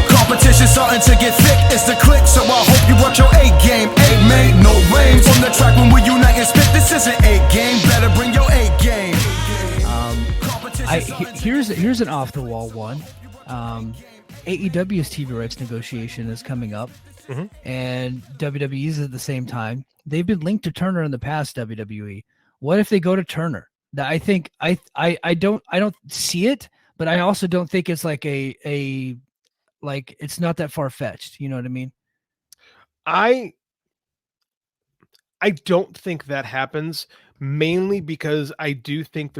Competition starting to get thick, it's the click, so I hope you watch your A game. A mate, no rain from the track when we unite and spit. This is an A game, better bring your A game. Here's an off the wall one. AEW's TV rights negotiation is coming up, and WWE's at the same time. They've been linked to Turner in the past. WWE. What if they go to Turner? I think I don't see it, but I also don't think it's like a it's not that far fetched. You know what I mean? I don't think that happens, mainly because I do think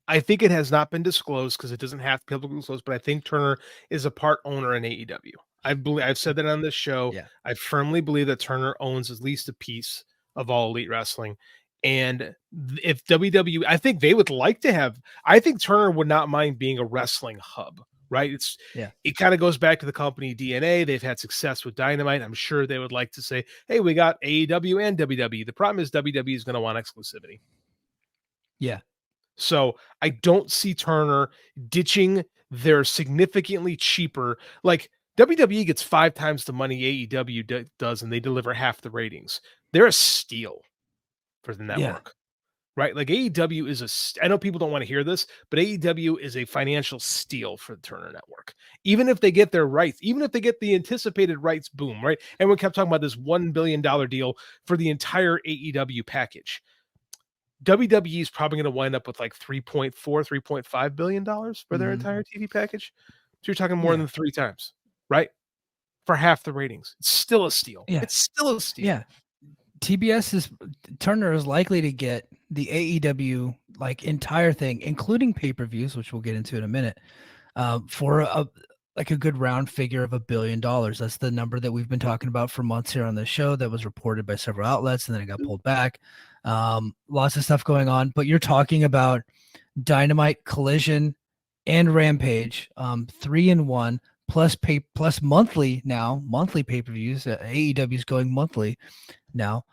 I think it has not been disclosed because it doesn't have to be publicly disclosed, but I think Turner is a part owner in AEW. I've said that on this show. Yeah. I firmly believe that Turner owns at least a piece of All Elite Wrestling. And if WWE, I think they would like to have, I think Turner would not mind being a wrestling hub, right? It kind of goes back to the company DNA. They've had success with Dynamite. I'm sure they would like to say, hey, we got AEW and WWE. The problem is WWE is going to want exclusivity. Yeah. So I don't see Turner ditching their significantly cheaper, like WWE gets 5 times the money AEW does, and they deliver half the ratings. They're a steal for the network, right? Like AEW is I know people don't want to hear this, but AEW is a financial steal for the Turner Network. Even if they get their rights, even if they get the anticipated rights, boom, right? And we kept talking about this $1 billion deal for the entire AEW package. WWE is probably going to wind up with like $3.5 billion for their entire TV package. So you're talking more than 3 times, right? For half the ratings. It's still a steal. Yeah. It's still a steal. Yeah. Turner is likely to get the AEW entire thing, including pay-per-views, which we'll get into in a minute, for a good round figure of $1 billion. That's the number that we've been talking about for months here on the show. That was reported by several outlets, and then it got pulled back. Lots of stuff going on, but you're talking about Dynamite, Collision, and Rampage, 3 in 1, plus monthly pay-per-views. AEW is going monthly now,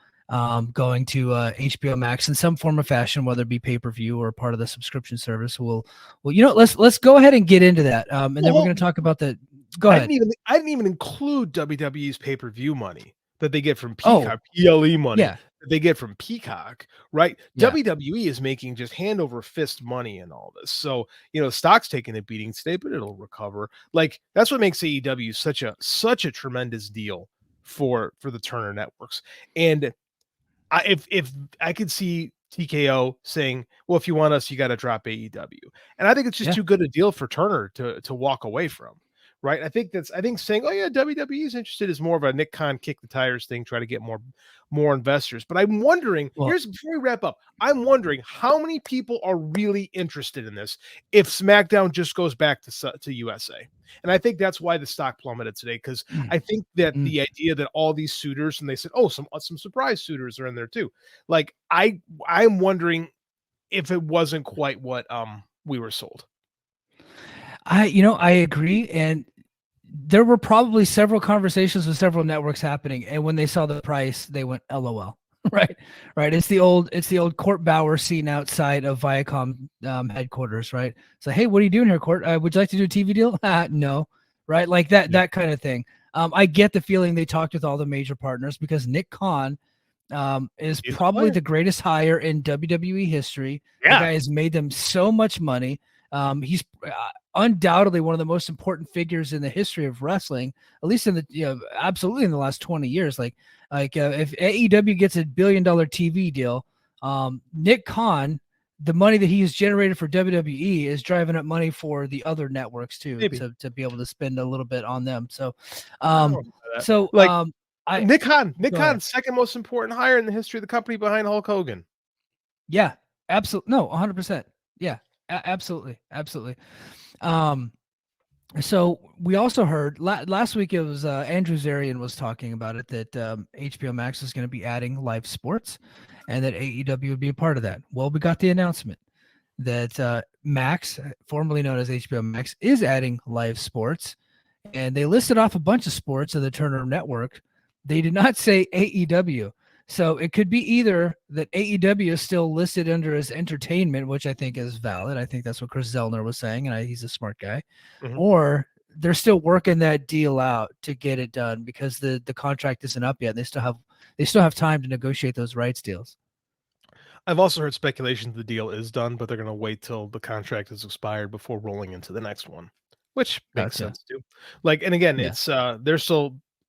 going to HBO Max in some form or fashion, whether it be pay-per-view or part of the subscription service. Let's go ahead and get into that, and then we're going to talk about the. Go ahead. I didn't even include WWE's pay-per-view money that they get from Peacock, PLE money that they get from Peacock, right? Yeah. WWE is making just hand over fist money and all this. So, stock's taking a beating today, but it'll recover. Like, that's what makes AEW such a tremendous deal for the Turner networks. And if I could see TKO saying, well, if you want us, you got to drop AEW. And I think it's just too good a deal for Turner to walk away from. Right. I think saying, oh yeah, WWE is interested is more of a Nick Khan kick the tires thing, try to get more investors. But I'm wondering, before we wrap up, I'm wondering how many people are really interested in this if SmackDown just goes back to USA. And I think that's why the stock plummeted today, because I think that the idea that all these suitors, and they said, oh, some surprise suitors are in there too. Like I'm wondering if it wasn't quite what we were sold. I agree. And there were probably several conversations with several networks happening, and when they saw the price, they went LOL. Right. It's the old Court Bauer scene outside of Viacom headquarters. Right. So, hey, what are you doing here, Court? Would you like to do a TV deal? No. Right. Like that kind of thing. I get the feeling they talked with all the major partners, because Nick Khan is probably the greatest hire in WWE history. Yeah. The guy has made them so much money. He's undoubtedly one of the most important figures in the history of wrestling, at least in the absolutely in the last 20 years. If AEW gets $1 billion TV deal, Nick Khan, the money that he has generated for WWE is driving up money for the other networks too, to be able to spend a little bit on them. So, Nick Khan, second most important hire in the history of the company behind Hulk Hogan. Yeah, absolutely. No, 100%. Yeah. Absolutely. So we also heard last week, it was Andrew Zarian was talking about it, that HBO Max is going to be adding live sports, and that AEW would be a part of that. Well, we got the announcement that Max, formerly known as HBO Max, is adding live sports, and they listed off a bunch of sports of the Turner Network. They did not say AEW. So it could be either that AEW is still listed under as entertainment, which I think is valid. I think that's what Chris Zellner was saying, and he's a smart guy. Mhm. Or they're still working that deal out to get it done because the contract isn't up yet. They still have time to negotiate those rights deals. I've also heard speculation the deal is done, but they're going to wait till the contract is expired before rolling into the next one, which makes Gotcha. sense too. Like, and again, Yeah. it's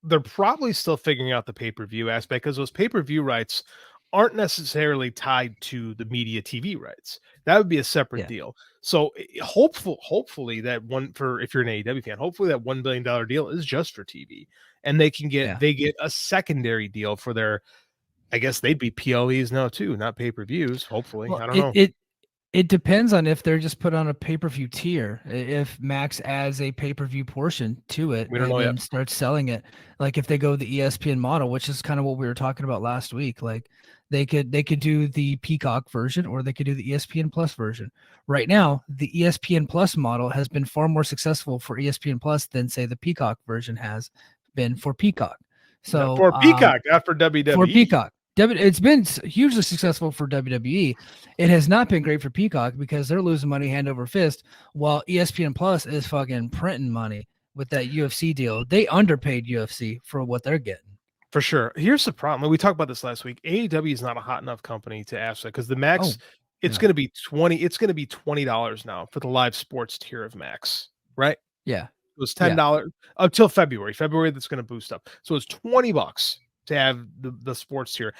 they're probably still figuring out the pay-per-view aspect because those pay-per-view rights aren't necessarily tied to the media TV rights. That would be a separate deal. So hopefully that one for if you're an AEW fan, hopefully that $1 billion deal is just for TV, and they get a secondary deal for their. I guess they'd be PLEs now too, not pay-per-views, hopefully. Well, I don't know. It depends on if they're just put on a pay-per-view tier. If Max adds a pay-per-view portion to it We don't and know then yet. starts selling it, like if they go the ESPN model, which is kind of what we were talking about last week, like they could do the Peacock version or they could do the ESPN Plus version. Right now, the ESPN Plus model has been far more successful for ESPN Plus than say the Peacock version has been for Peacock. So For Peacock, not for WWE. for Peacock. It's been hugely successful for WWE. It has not been great for Peacock because they're losing money hand over fist, while ESPN Plus is fucking printing money with that UFC deal. They underpaid UFC for what they're getting. For sure. Here's the problem. We talked about this last week. AEW is not a hot enough company to ask that because the Max, it's going to be $20 now for the live sports tier of Max, right? Yeah. It was $10 until February. February, that's going to boost up. So it's $20 to have the sports tier.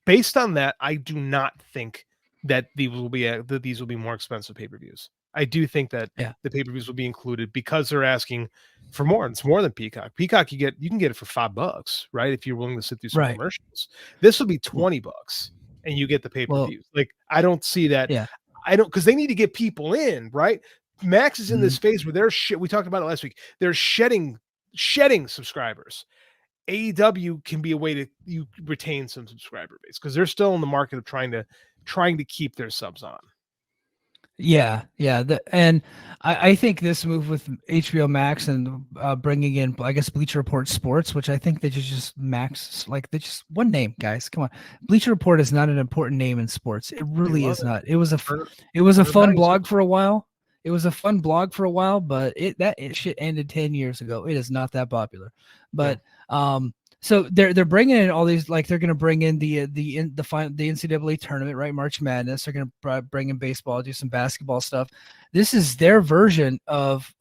Based on that, I do not think that these will be more expensive pay-per-views. I do think that the pay-per-views will be included because they're asking for more. It's more than Peacock. Peacock, you can get it for $5, right? If you're willing to sit through some commercials. This will be $20 and you get the pay-per-views. Like, I don't see that. Yeah. I don't, because they need to get people in, right? Max is in this phase where we talked about it last week. They're shedding subscribers. AEW can be a way to you retain some subscriber base because they're still in the market of trying to keep their subs on. Yeah. And I think this move with HBO Max and bringing in, I guess, Bleacher Report Sports, which I think they just Max, like they just one name, guys. Come on, Bleacher Report is not an important name in sports. It really is not. It was a fun blog for a while. It was a fun blog for a while, but that shit ended 10 years ago. It is not that popular. But so they're bringing in all these, like they're going to bring in the NCAA tournament, right? March Madness. They're going to bring in baseball, do some basketball stuff. This is their version of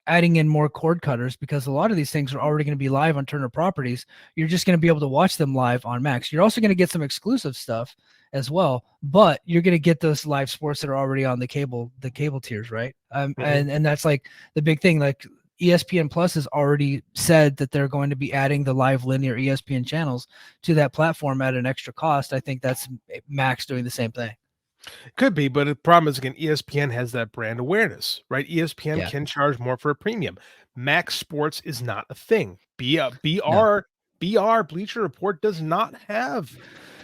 adding in more cord cutters because a lot of these things are already going to be live on Turner Properties. You're just going to be able to watch them live on Max. You're also going to get some exclusive stuff as well, but you're going to get those live sports that are already on the cable tiers, right? And that's like the big thing. Like ESPN Plus has already said that they're going to be adding the live linear ESPN channels to that platform at an extra cost. I think that's Max doing the same thing. Could be, but the problem is, again, ESPN has that brand awareness, right? ESPN can charge more for a premium. Max Sports is not a thing. BR Bleacher Report does not have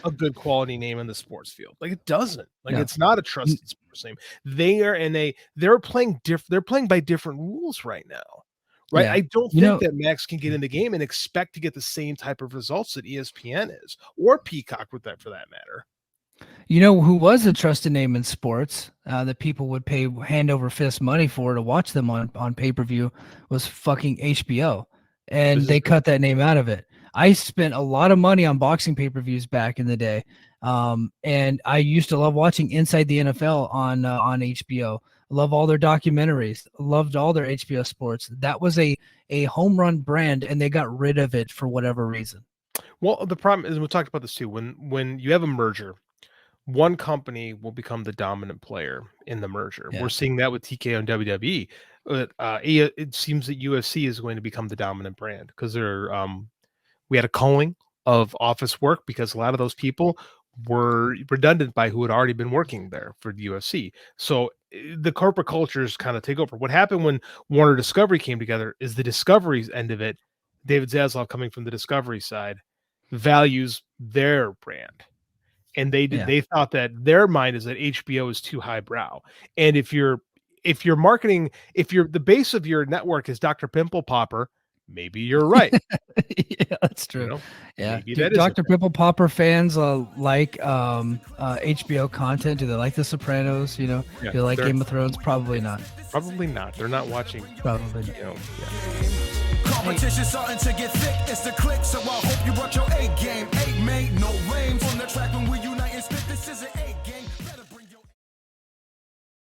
a good quality name in the sports field. Like, it doesn't. Like, it's not a trusted sports name. They're playing by different rules right now. Right. I don't think that Max can get in the game and expect to get the same type of results that ESPN is, or Peacock with that for that matter. You know who was a trusted name in sports that people would pay hand over fist money for to watch them on pay-per-view was fucking HBO. And they cut that name out of it. I spent a lot of money on boxing pay-per-views back in the day. And I used to love watching Inside the NFL on HBO. Love all their documentaries. Loved all their HBO sports. That was a home run brand, and they got rid of it for whatever reason. Well, the problem is, we talked about this too. When you have a merger, one company will become the dominant player in the merger. We're seeing that with TKO and WWE. It seems that UFC is going to become the dominant brand because we had a culling of office work because a lot of those people were redundant by who had already been working there for the UFC. So the corporate cultures kind of take over. What happened when Warner Discovery came together is the Discovery's end of it, David Zaslav coming from the Discovery side, values their brand. And they thought that their mind is that HBO is too highbrow. And if you're marketing, if the base of your network is Dr. Pimple Popper, maybe you're right. Yeah, that's true. You know, yeah. maybe Do that is Dr. a thing. Pimple Popper fans like HBO content? Do they like The Sopranos? You know, Yeah, do they like they're- Game of Thrones? Probably not. Probably not. They're not watching. Probably. You know, yeah. Competition starting to get thick, it's the click, so I hope you brought your A game. 8 made, no rain.